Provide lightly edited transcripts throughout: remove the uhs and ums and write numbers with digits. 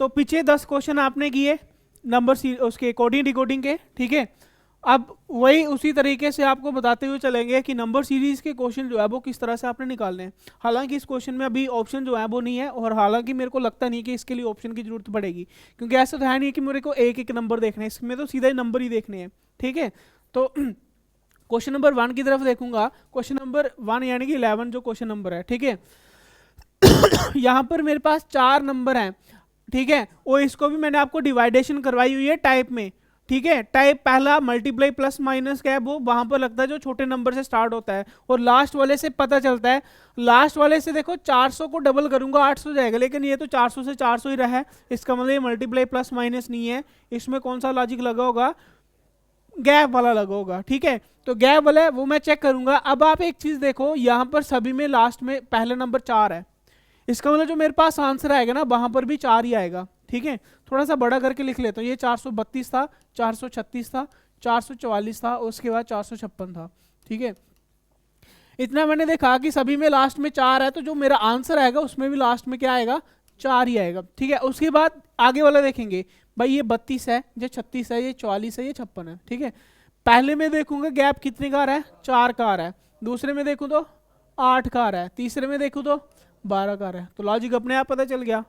तो पीछे 10 क्वेश्चन आपने किए नंबर उसके कोडिंग डिकोडिंग के, ठीक है। अब वही उसी तरीके से आपको बताते हुए चलेंगे कि नंबर सीरीज के क्वेश्चन जो है वो किस तरह से आपने निकालने हैं। हालांकि इस क्वेश्चन में अभी ऑप्शन जो है वो नहीं है, और हालांकि मेरे को लगता नहीं कि इसके लिए ऑप्शन की जरूरत पड़ेगी, क्योंकि ऐसा तो है नहीं कि मेरे को एक एक नंबर देखने हैं, इसमें तो सीधा ही नंबर ही देखने हैं, ठीक है। तो क्वेश्चन नंबर 1 की तरफ देखूंगा। क्वेश्चन नंबर 1 यानी कि 11 जो क्वेश्चन नंबर है, ठीक है। यहाँ पर मेरे पास 4 नंबर हैं, ठीक है, और इसको भी मैंने आपको डिवाइडेशन करवाई हुई है टाइप में, ठीक है। टाइप पहला मल्टीप्लाई प्लस माइनस का है, वो वहां पर लगता है जो छोटे नंबर से स्टार्ट होता है, और लास्ट वाले से पता चलता है। लास्ट वाले से देखो 400 को डबल करूंगा 800 जाएगा, लेकिन ये तो 400 से 400 ही रहा है, इसका मतलब ये मल्टीप्लाई प्लस माइनस नहीं है। इसमें कौन सा लॉजिक लगा होगा, गैप वाला लगा होगा, ठीक है। तो गैप वाला है वो मैं चेक करूंगा। अब आप एक चीज देखो, यहाँ पर सभी में लास्ट में पहला नंबर 4 है, इसका मतलब जो मेरे पास आंसर आएगा ना वहां पर भी 4 ही आएगा, ठीक है। थोड़ा सा बड़ा करके लिख लेता हूँ, ये 432 था, 436 था, 444 था, उसके बाद 456 था, ठीक है। इतना मैंने देखा कि सभी में लास्ट में 4 है, तो जो मेरा आंसर आएगा उसमें भी लास्ट में क्या आएगा, 4 ही आएगा, ठीक है। उसके बाद आगे वाला देखेंगे, भाई ये 32 है, ये 36 है, ये 44 है, ये 56 है, ठीक है। पहले में देखूंगा गैप कितने का आ रहा है, 4 का आ रहा है। दूसरे में देखूं तो 8 का आ रहा है। तीसरे में देखूं तो 12 का आ रहा है। तो लॉजिक अपने आप पता चल गया,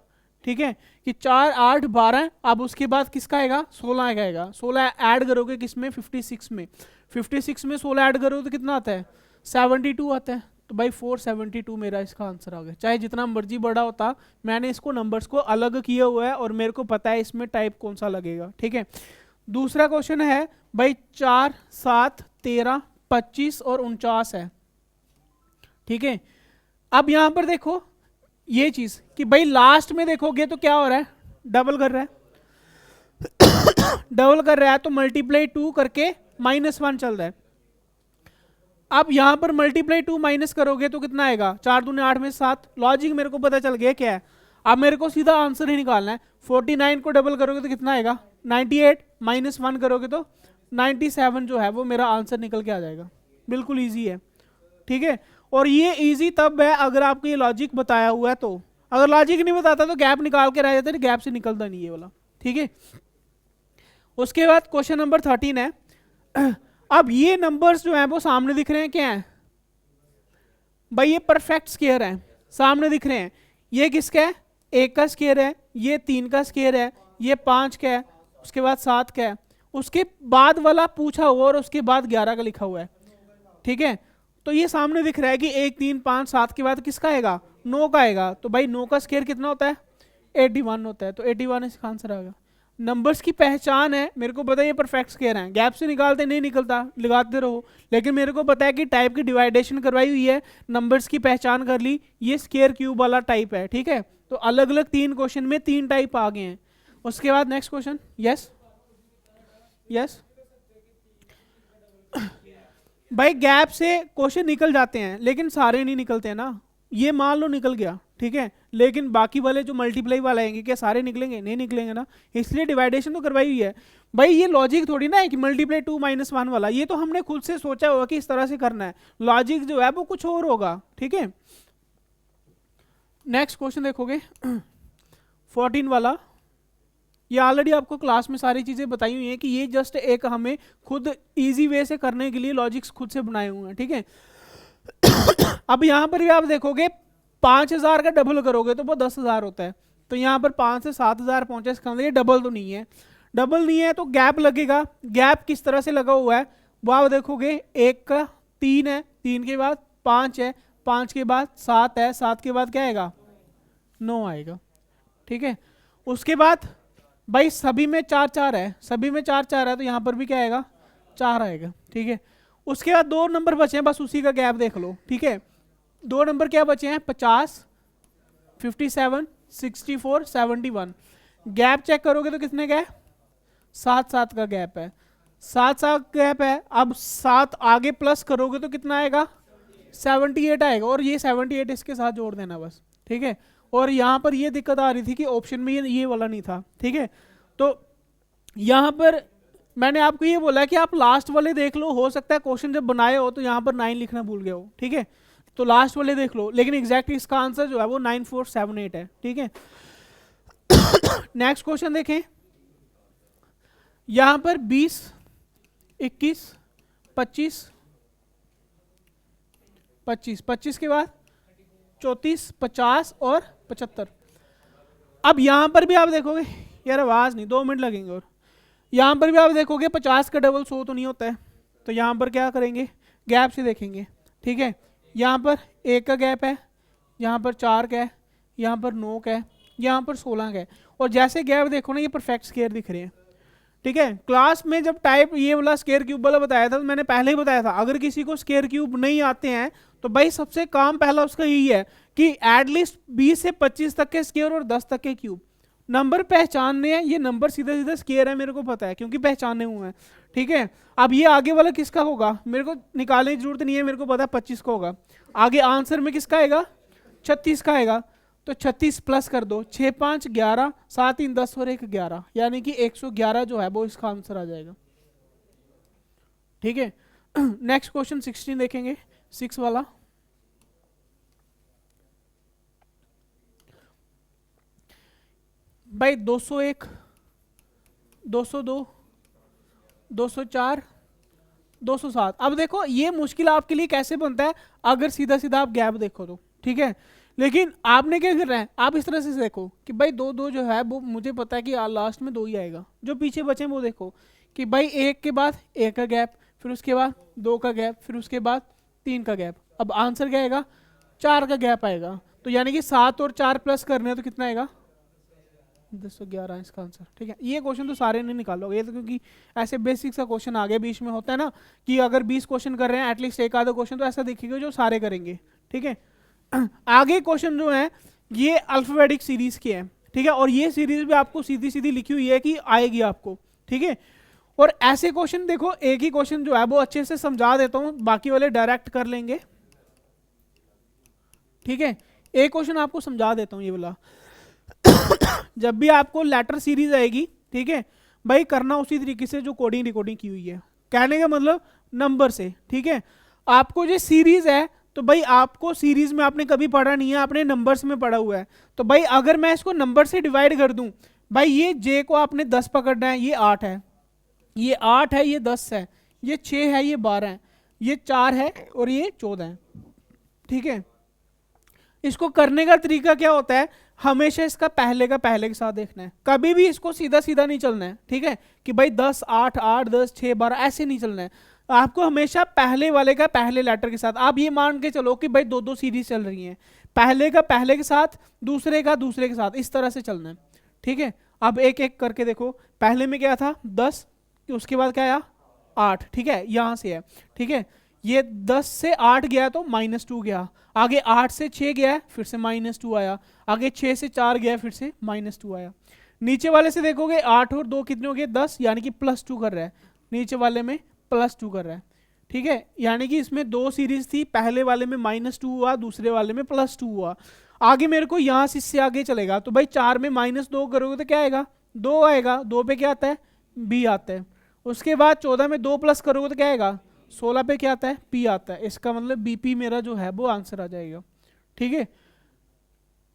ठीक है, कि 4 8 12। अब उसके बाद किसका आएगा, 16 का आएगा। 16 ऐड करोगे किसमें, 56 में। 56 में 16 ऐड करोगे तो कितना आता है, 72 आता है। तो भाई 472 मेरा इसका आंसर आ गया। चाहे जितना मर्जी बड़ा होता, मैंने इसको नंबर्स को अलग किया हुआ है और मेरे को पता है इसमें टाइप कौन सा लगेगा, ठीक है। दूसरा क्वेश्चन है भाई 4 7 13 25 और 49 है, ठीक है। अब यहां पर देखो ये चीज कि भाई लास्ट में देखोगे तो क्या हो रहा है, डबल कर रहा है। डबल कर रहा है तो मल्टीप्लाई 2 करके -1 चल रहा है। अब यहां पर मल्टीप्लाई 2 माइनस करोगे तो कितना आएगा, 4 दूने 8 में 7। लॉजिक मेरे को पता चल गया क्या है। अब मेरे को सीधा आंसर ही निकालना है। 49 को डबल करोगे तो कितना आएगा, 98, -1 करोगे तो 97 जो है वो मेरा आंसर निकल के आ जाएगा। बिल्कुल ईजी है, ठीक है। और ये इजी तब है अगर आपको ये लॉजिक बताया हुआ है तो। अगर लॉजिक नहीं बताता तो गैप निकाल के रह जाता है, गैप से निकलता नहीं ये वाला, ठीक है। उसके बाद क्वेश्चन नंबर 13 है। अब ये नंबर्स जो हैं वो सामने दिख रहे हैं, क्या है भाई, ये परफेक्ट स्क्वायर है, सामने दिख रहे हैं। ये किसका है, 1 का स्क्वायर है, ये 3 का स्क्वायर है, ये 5 का है, उसके बाद 7 का है, उसके बाद वाला पूछा हुआ और उसके बाद 11 का लिखा हुआ है, ठीक है। तो ये सामने दिख रहा है कि 1 3 5 7 के बाद किसका आएगा, 9 का आएगा। तो भाई 9 का स्क्वायर कितना होता है, 81 होता है। तो 81 इसका आंसर आ गया। नंबर्स की पहचान है, मेरे को पता है ये परफेक्ट स्क्वायर है, गैप से निकालते नहीं निकलता, लगाते रहो। लेकिन मेरे को पता है कि टाइप की डिवाइडेशन करवाई हुई है, नंबर्स की पहचान कर ली, ये स्क्वायर क्यूब वाला टाइप है, ठीक है। तो अलग अलग 3 क्वेश्चन में 3 टाइप आ गए हैं। उसके बाद नेक्स्ट क्वेश्चन, यस यस भाई गैप से क्वेश्चन निकल जाते हैं लेकिन सारे नहीं निकलते हैं ना। ये मान लो निकल गया, ठीक है, लेकिन बाकी वाले जो मल्टीप्लाई वाले आएंगे क्या सारे निकलेंगे, नहीं निकलेंगे ना। इसलिए डिवाइडेशन तो करवाई हुई है। भाई ये लॉजिक थोड़ी ना है कि मल्टीप्लाई 2 -1 वाला, ये तो हमने खुद से सोचा होगा कि इस तरह से करना है। लॉजिक जो है वो कुछ और होगा, ठीक है। नेक्स्ट क्वेश्चन देखोगे 14 वाला, ये ऑलरेडी आपको क्लास में सारी चीजें बताई हुई हैं कि ये जस्ट एक हमें खुद इजी वे से करने के लिए लॉजिक्स खुद से बनाए हुए हैं, ठीक है। अब यहां पर भी आप देखोगे 5000 का डबल करोगे तो वो 10,000 होता है। तो यहाँ पर 5 से 7,000 पहुंचे, इसका मतलब ये डबल तो नहीं है। डबल नहीं है तो गैप लगेगा। गैप किस तरह से लगा हुआ है वो आप देखोगे, 1 का 3 है, 3 के बाद 5 है, 5 के बाद 7 है, 7 के बाद क्या आएगा, 9 आएगा, ठीक है। उसके बाद भाई सभी में 4 4 है, सभी में 4 4 है, तो यहाँ पर भी क्या आएगा, 4 आएगा, ठीक है। उसके बाद 2 नंबर बचे हैं, बस उसी का गैप देख लो, ठीक है। 2 नंबर क्या बचे हैं, 50 57 64 71। गैप चेक करोगे तो कितने का है, 7 7 का गैप है, 7 7 गैप है। अब 7 आगे प्लस करोगे तो कितना आएगा, 78 आएगा, और ये 78 इसके साथ जोड़ देना बस, ठीक है। और यहाँ पर ये दिक्कत आ रही थी कि ऑप्शन में ये वाला नहीं था, ठीक है। तो यहाँ पर मैंने आपको ये बोला कि आप लास्ट वाले देख लो, हो सकता है क्वेश्चन जब बनाए हो तो यहाँ पर 9 लिखना भूल गए हो, ठीक है। तो लास्ट वाले देख लो, लेकिन एग्जैक्टली इसका आंसर जो है वो 9478 है, ठीक है। नेक्स्ट क्वेश्चन देखें, यहां पर 20, 21, 25, 25 के बाद 34, 50 और 75। अब यहां पर भी आप देखोगे, यार आवाज नहीं, 2 मिनट लगेंगे। और यहां पर भी आप देखोगे 50 का डबल 100 तो नहीं होता है, तो यहां पर क्या करेंगे, गैप से देखेंगे। ठीक है, यहां पर 1 का गैप है, यहां पर 4 का है, यहां पर 9 का है, यहां पर 16 का है। और जैसे गैप देखो ना, ये परफेक्ट स्क्वायर दिख रहे हैं। ठीक है, क्लास में जब टाइप ये वाला स्क्वायर क्यूब वाला बताया था, तो मैंने पहले ही बताया था, अगर किसी को स्क्वायर क्यूब नहीं आते हैं तो भाई सबसे काम पहला उसका यही है कि एटलीस्ट 20 से 25 तक के स्क्वायर और 10 तक के क्यूब नंबर पहचानने हैं। ये नंबर सीधा सीधा स्क्वायर है, मेरे को पता है क्योंकि पहचाने हुए हैं। ठीक है, अब ये आगे वाला किसका होगा, मेरे को निकालने की जरूरत नहीं है, मेरे को पता है 25 का होगा। आगे आंसर में किसका आएगा, 36 का आएगा। तो 36 प्लस कर दो, 6 5 11, 7 3 10 और 1 11, यानी कि 111 जो है वो इसका आंसर आ जाएगा। ठीक है, नेक्स्ट क्वेश्चन 16 देखेंगे, 6 वाला। भाई 201, 202, 204, 207। अब देखो ये मुश्किल आपके लिए कैसे बनता है, अगर सीधा सीधा आप गैप देखो तो। ठीक है, लेकिन आपने क्या करना है, आप इस तरह से देखो कि भाई 2 2 जो है वो मुझे पता है कि लास्ट में 2 ही आएगा, जो पीछे बचे वो देखो कि भाई 1 के बाद 1 का गैप, फिर उसके बाद 2 का गैप, फिर उसके बाद 3 का गैप। अब आंसर क्या आएगा, 4 का गैप आएगा। तो यानी कि 7 और 4 प्लस करने हैं तो कितना आएगा, 1011 इसका आंसर। ठीक है, ये क्वेश्चन तो सारे नहीं निकालोगे, ये तो क्योंकि ऐसे बेसिक सा क्वेश्चन आगे बीच में होता है ना, कि अगर 20 क्वेश्चन कर रहे हैं एटलीस्ट एक आधा क्वेश्चन तो ऐसा दिखेगा जो सारे करेंगे। ठीक है, आगे क्वेश्चन जो है ये अल्फाबेटिक सीरीज के हैं। ठीक है, और ये सीरीज भी आपको सीधी सीधी लिखी हुई है कि आएगी आपको। ठीक है, और ऐसे क्वेश्चन देखो, एक ही क्वेश्चन जो है वो अच्छे से समझा देता हूं, बाकी वाले डायरेक्ट कर लेंगे। ठीक है, एक क्वेश्चन आपको समझा देता हूं ये वाला। जब भी आपको लेटर सीरीज आएगी, ठीक है भाई, करना उसी तरीके से जो कोडिंग रिकॉर्डिंग की हुई है। कहने का मतलब नंबर से। ठीक है, आपको जो सीरीज है तो भाई आपको सीरीज में आपने कभी पढ़ा नहीं है, आपने नंबर्स में पढ़ा हुआ है। तो भाई अगर मैं इसको नंबर से डिवाइड कर दूं, भाई ये जे को आपने 10 पकड़ना है, ये 8 है, ये 8 है, ये 10 है, ये 6 है, ये 12 है, ये 4 है और ये 14 है। ठीक है, इसको करने का तरीका क्या होता है, हमेशा इसका पहले का पहले के साथ देखना है, कभी भी इसको सीधा सीधा नहीं चलना है। ठीक है, कि भाई 10 8 8 10 6 12 ऐसे नहीं चलना है, आपको हमेशा पहले वाले का पहले लेटर के साथ। आप ये मान के चलो कि भाई 2 2 सीरीज चल रही हैं, पहले का पहले के साथ, दूसरे का दूसरे के साथ, इस तरह से चलना है। ठीक है, अब एक एक करके देखो, पहले में क्या था 10, उसके बाद क्या आया 8। ठीक है, यहां से है। ठीक है, ये 10 से 8 गया तो -2 गया, आगे 8 से 6 गया फिर से -2 आया, आगे 6 से 4 गया फिर से -2 आया। नीचे वाले से देखोगे 8 और 2 कितने हो गए 10, यानी कि +2 कर रहा है, नीचे वाले में +2 कर रहा है। ठीक है, यानी कि इसमें 2 सीरीज थी, पहले वाले में -2 हुआ, दूसरे वाले में +2 हुआ। आगे मेरे को यहाँ से इससे आगे चलेगा, तो भाई 4 में -2 करोगे तो क्या आएगा 2 आएगा, 2 पे क्या आता है बी आता है। उसके बाद 14 में 2 प्लस करोगे तो क्या आएगा 16 पे क्या आता है पी आता है। इसका मतलब बीपी मेरा जो है वो आंसर आ जाएगा। ठीक है,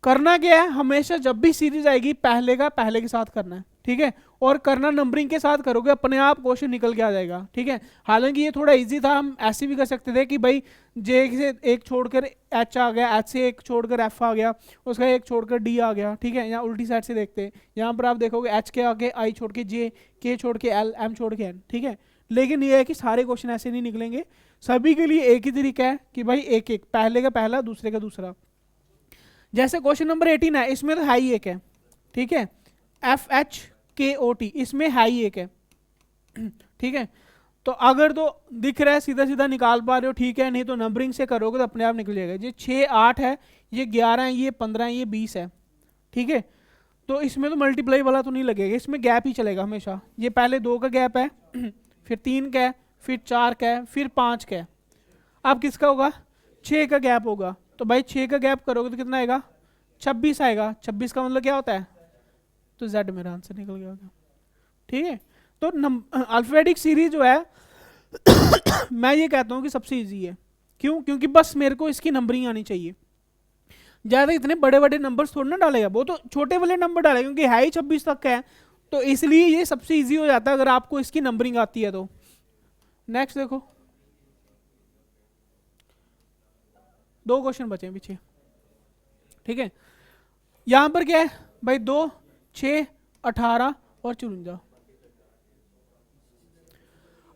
करना क्या है, हमेशा जब भी सीरीज आएगी पहले का पहले के साथ करना है। ठीक है, और करना नंबरिंग के साथ करोगे, अपने आप क्वेश्चन निकल के आ जाएगा। ठीक है, हालांकि ये थोड़ा इजी था, हम ऐसे भी कर सकते थे कि भाई जे से एक छोड़कर एच आ गया, एच से एक छोड़कर एफ आ गया, उसका एक छोड़कर डी आ गया। ठीक है, यहाँ उल्टी साइड से देखते हैं, यहाँ पर आप देखोगे एच के आगे आई छोड़ के जे, के छोड़ के एल, एम छोड़ के एन। ठीक है, लेकिन ये है कि सारे क्वेश्चन ऐसे नहीं निकलेंगे, सभी के लिए एक ही तरीका है कि भाई एक एक, पहले का पहला दूसरे का दूसरा। जैसे क्वेश्चन नंबर 18 है, इसमें तो हाई एक है। ठीक है, FHKOT, इसमें हाई एक है। ठीक है, तो अगर तो दिख रहा है सीधा सीधा निकाल पा रहे हो ठीक है, नहीं तो नंबरिंग से करोगे तो अपने आप निकल जाएगा। ये 6 8 है, ये 11 है, ये 15 है, ये 20 है। ठीक है, तो इसमें तो मल्टीप्लाई वाला तो नहीं लगेगा, इसमें गैप ही चलेगा हमेशा। ये पहले 2 का गैप है, फिर 3 का है, फिर 4 का है, फिर 5 का है। अब किसका होगा 6 का गैप होगा, तो भाई 6 का गैप करोगे तो कितना आएगा 26 आएगा। 26 का मतलब क्या होता है, तो Z मेरा आंसर निकल गया होगा। ठीक है, तो अल्फाबेटिक सीरीज जो है मैं ये कहता हूँ कि सबसे इजी है। क्यों, क्योंकि बस मेरे को इसकी नंबरिंग आनी चाहिए। ज़्यादा इतने बड़े बड़े नंबर्स थोड़ा ना डालेगा, वो तो छोटे वाले नंबर डालेगा क्योंकि है ही 26 तक का है, तो इसलिए ये सबसे इजी हो जाता है अगर आपको इसकी नंबरिंग आती है तो। नेक्स्ट देखो, 2 क्वेश्चन बचे हैं पीछे, ठीक है। यहां पर क्या है भाई, 2, 6, 18 और 54।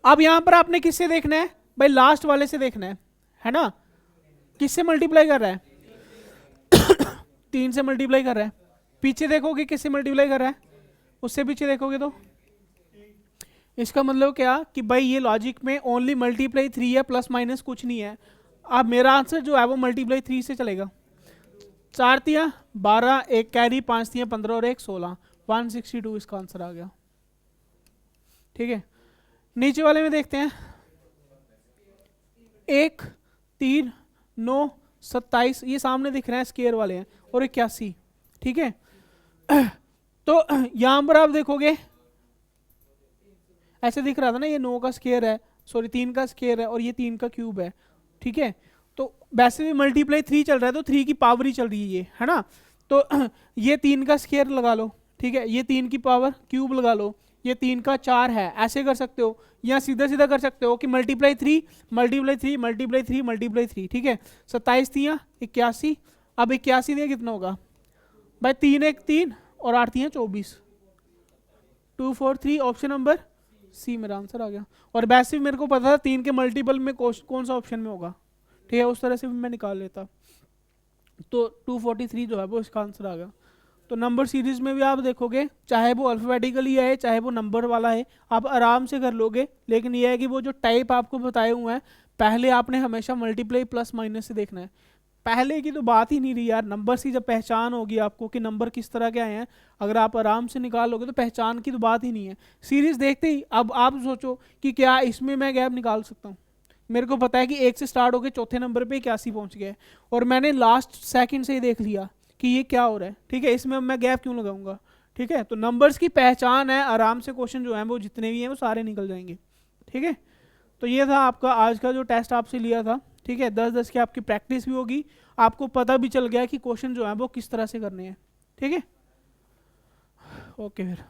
अब यहां पर आपने किससे देखना है भाई, लास्ट वाले से देखना है ना। किससे मल्टीप्लाई कर रहा है 3 से मल्टीप्लाई कर रहा है। पीछे देखोगे किससे मल्टीप्लाई कर रहा है, उससे पीछे देखोगे तो इसका मतलब क्या कि भाई ये लॉजिक में ओनली मल्टीप्लाई 3 है, प्लस माइनस कुछ नहीं है। अब मेरा आंसर जो है वो मल्टीप्लाई 3 से चलेगा। 4 तियां 12, 1 कैरी, 5 तियां 15 और 1 16, 162 इसका आंसर आ गया, ठीक है। नीचे वाले में देखते हैं, 1, 3, 9, 27, ये सामने दिख रहे हैं स्केयर वाले हैं, और 81, ठीक है। तो यहां पर आप देखोगे ऐसे दिख रहा था ना, ये 9 का स्केयर है, सॉरी 3 का स्केयर है, और ये 3 का क्यूब है, ठीक है। तो वैसे भी मल्टीप्लाई 3 चल रहा है तो 3 की पावर ही चल रही है ये, है ना। तो ये 3 का स्केयर लगा लो, ठीक है, ये 3 की पावर क्यूब लगा लो, ये 3 का 4 है, ऐसे कर सकते हो, या सीधा सीधा कर सकते हो कि मल्टीप्लाई 3 मल्टीप्लाई 3 मल्टीप्लाई 3 मल्टीप्लाई 3, ठीक है। 27 तियां 81, अब 81 दिया कितना होगा भाई, 3 1 3 और 8 तियां 24, 2 4 3, ऑप्शन नंबर सी मेरा आंसर आ गया। और वैसे भी मेरे को पता था 3 के मल्टीपल में कौन सा ऑप्शन में होगा, ठीक है, उस तरह से भी मैं निकाल लेता। तो 243 जो है वो इसका आंसर आ गया। तो नंबर सीरीज में भी आप देखोगे, चाहे वो अल्फ़ाबेटिकली है चाहे वो नंबर वाला है, आप आराम से कर लोगे। लेकिन ये है कि वो जो टाइप आपको बताए हुए हैं, पहले आपने हमेशा मल्टीप्लाई प्लस माइनस से देखना है। पहले की तो बात ही नहीं रही यार, नंबर से जब पहचान होगी आपको कि नंबर किस तरह के आए हैं, अगर आप आराम से निकाल लोगे तो पहचान की तो बात ही नहीं है। सीरीज देखते ही अब आप सोचो कि क्या इसमें मैं गैप निकाल सकता हूँ। मेरे को पता है कि 1 से स्टार्ट होकर चौथे नंबर पे 81 पहुंच गया, और मैंने लास्ट सेकंड से ही देख लिया कि ये क्या हो रहा है, ठीक है, इसमें मैं गैप क्यों लगाऊंगा, ठीक है। तो नंबर्स की पहचान है, आराम से क्वेश्चन जो है वो जितने भी हैं वो सारे निकल जाएंगे, ठीक है। तो ये था आपका आज का जो टेस्ट आपसे लिया था, ठीक है। 10-10 की आपकी प्रैक्टिस भी होगी, आपको पता भी चल गया कि क्वेश्चन जो है वो किस तरह से करने हैं, ठीक है। ओके फिर।